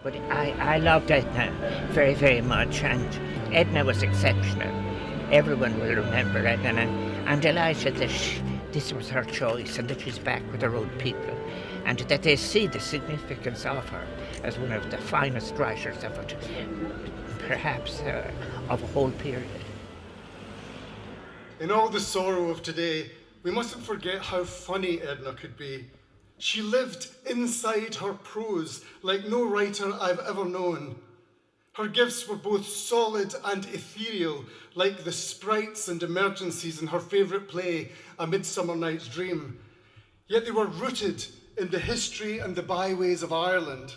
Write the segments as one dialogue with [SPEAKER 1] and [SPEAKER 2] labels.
[SPEAKER 1] But I loved Edna very, very much, and Edna was exceptional. Everyone will remember Edna, and I'm delighted that this was her choice and that she's back with her own people, and that they see the significance of her as one of the finest writers of it, perhaps of a whole period.
[SPEAKER 2] In all the sorrow of today, we mustn't forget how funny Edna could be. She lived inside her prose like no writer I've ever known. Her gifts were both solid and ethereal, like the sprites and emergencies in her favourite play, A Midsummer Night's Dream. Yet they were rooted in the history and the byways of Ireland,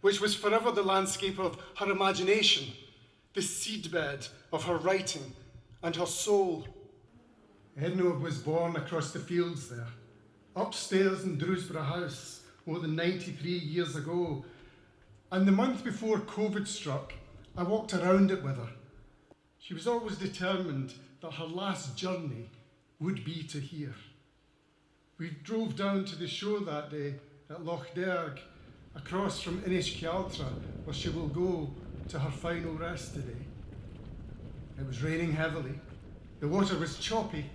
[SPEAKER 2] which was forever the landscape of her imagination, the seedbed of her writing and her soul. Edna was born across the fields there, upstairs in Drewsborough House, more than 93 years ago. And the month before COVID struck, I walked around it with her. She was always determined that her last journey would be to here. We drove down to the shore that day at Loch Derg, across from Inis Cealtra, where she will go to her final rest today. It was raining heavily. The water was choppy.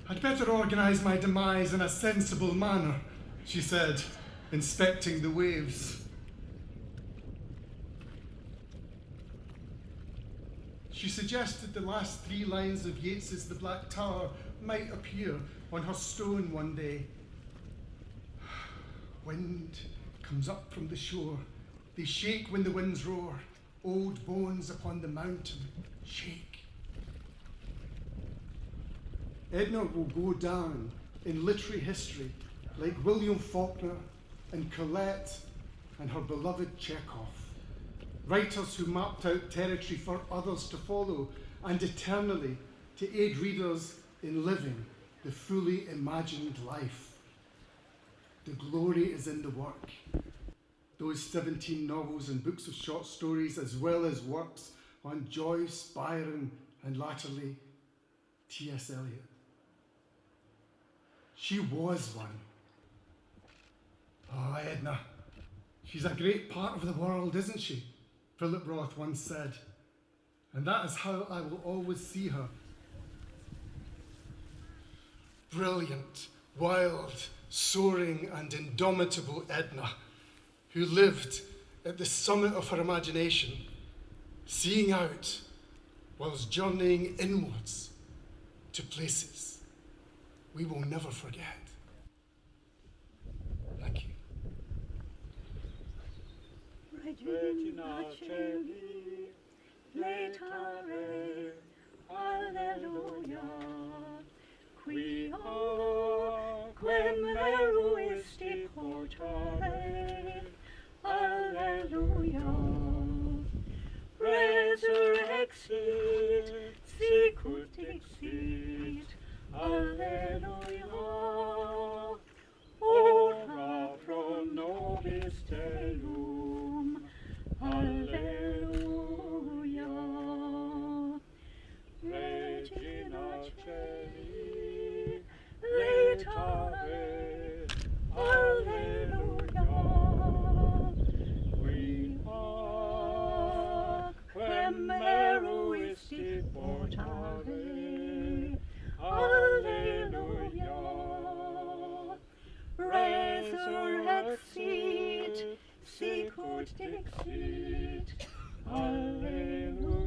[SPEAKER 2] I'd better organise my demise in a sensible manner, she said, inspecting the waves. She suggested the last 3 lines of Yeats's The Black Tower might appear on her stone one day. Wind comes up from the shore. They shake when the winds roar. Old bones upon the mountain shake. Edna will go down in literary history like William Faulkner and Colette and her beloved Chekhov. Writers who mapped out territory for others to follow and eternally to aid readers in living the fully imagined life. The glory is in the work. Those 17 novels and books of short stories, as well as works on Joyce, Byron, and latterly T.S. Eliot. She was one. Oh, Edna, she's a great part of the world, isn't she? Philip Roth once said. And that is how I will always see her. Brilliant, wild, soaring and indomitable Edna, who lived at the summit of her imagination, seeing out whilst journeying inwards to places we will never forget. Thank you.
[SPEAKER 3] Regina Celi, laetare, alleluia, quia quem meruisti portare, alleluia, resurrexit, sicut dixit, alleluia, ora pro nobis Deum, alleluia. Regina Celi, laetare, alleluia, quia quem meruisti portare, alleluia, resurrexit, sicut dixit, alleluia.